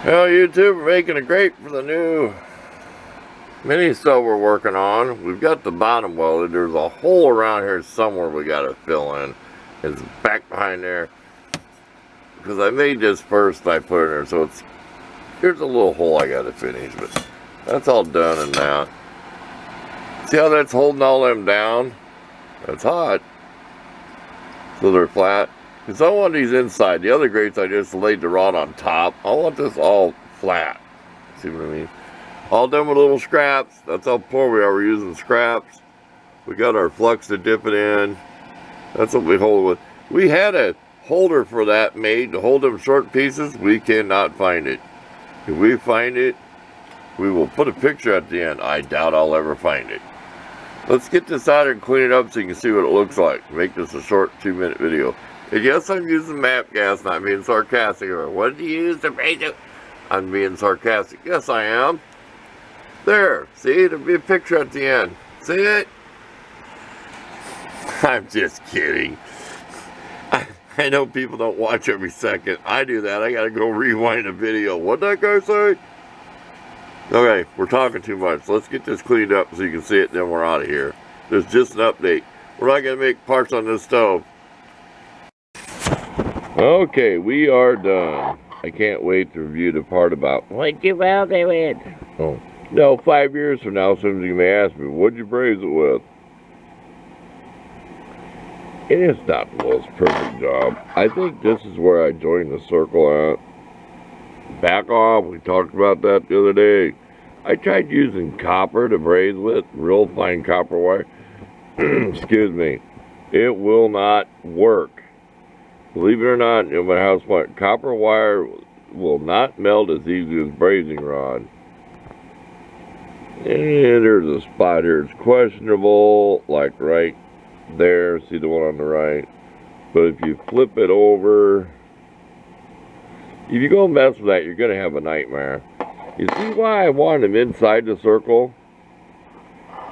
Well, YouTube, we're making a grate for the new mini stove we're working on. We've got the bottom welded. There's a hole around here somewhere we got to fill in. It's back behind there. Because I made this first and I put it in there, so here's a little hole I got to finish, but that's all done and now. See how that's holding all them down? That's hot. So they're flat. Because I want these inside. The other grates I just laid the rod on top. I want this all flat. See what I mean? All done with little scraps. That's how poor we are. We're using scraps. We got our flux to dip it in. That's what we hold with. We had a holder for that made to hold them short pieces. We cannot find it. If we find it, we will put a picture at the end. I doubt I'll ever find it. Let's get this out and clean it up so you can see what it looks like. Make this a short 2-minute video. And yes, I'm using MAP gas, not being sarcastic. What did you use to paint it? I'm being sarcastic. Yes, I am. There. See? There'll be a picture at the end. See it? I'm just kidding. I know people don't watch every second. I do that. I gotta go rewind a video. What'd that guy say? Okay, we're talking too much. Let's get this cleaned up so you can see it, then we're out of here. There's just an update. We're not gonna make parts on this stove. Okay, we are done. I can't wait to review the part about what'd you weld it with? Oh, no, 5 years from now, somebody may ask me, what'd you braise it with? It is not the most perfect job. I think this is where I joined the circle at. Back off, we talked about that the other day. I tried using copper to braise with, real fine copper wire. Excuse me. It will not work. Believe it or not, no matter how smart, copper wire will not melt as easy as brazing rod. And there's a spot here. It's questionable, like right there. See the one on the right? But if you flip it over, if you go mess with that, you're going to have a nightmare. You see why I wanted them inside the circle?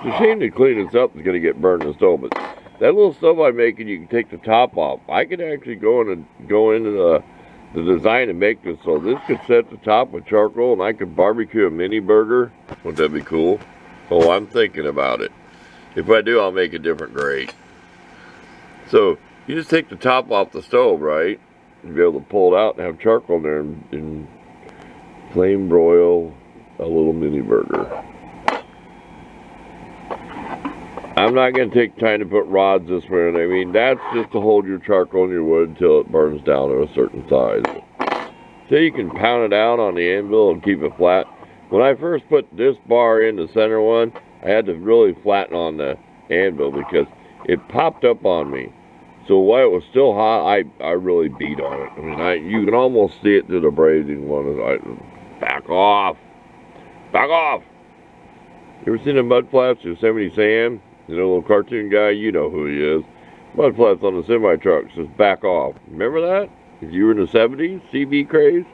It's a shame to clean this up. It's going to get burned in the stove, but that little stove I'm making, you can take the top off. I could actually go into the design and make this so this could set the top with charcoal, and I could barbecue a mini burger. Wouldn't that be cool? Oh, I'm thinking about it. If I do, I'll make a different grate. So you just take the top off the stove, right? And be able to pull it out and have charcoal in there and flame broil a little mini burger. I'm not going to take time to put rods this way. I mean, that's just to hold your charcoal and your wood until it burns down to a certain size. So you can pound it out on the anvil and keep it flat. When I first put this bar in the center one, I had to really flatten on the anvil because it popped up on me. So while it was still hot, I really beat on it. I mean, you can almost see it through the brazing one. Back off. Back off. You ever seen the mud flaps of Yosemite Sam? You know, little cartoon guy, you know who he is. Mud flaps on the semi-truck says back off. Remember that? If you were in the 70s, CB craze?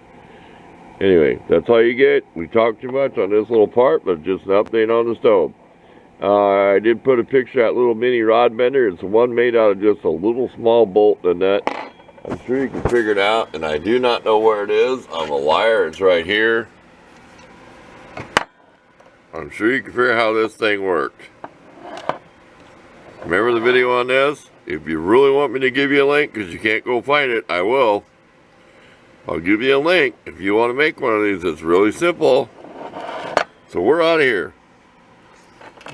Anyway, that's all you get. We talked too much on this little part, but just an update on the stove. I did put a picture of that little mini rod bender. It's one made out of just a little small bolt and nut. I'm sure you can figure it out, and I do not know where it is. I'm a liar. It's right here. I'm sure you can figure out how this thing worked. Remember the video on this? If you really want me to give you a link because you can't go find it, I will. I'll give you a link if you want to make one of these. It's really simple. So we're out of here.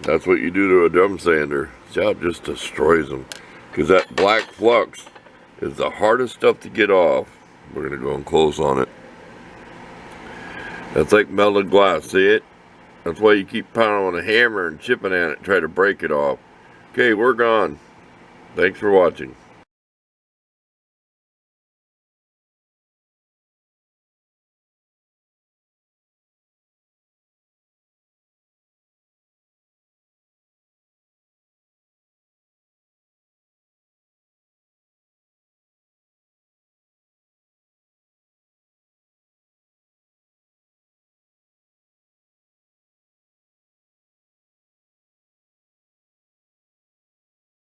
That's what you do to a drum sander. See how it just destroys them. Because that black flux is the hardest stuff to get off. We're going to go in close on it. That's like melted glass. See it? That's why you keep pounding on a hammer and chipping at it, try to break it off. Okay, we're gone. Thanks for watching.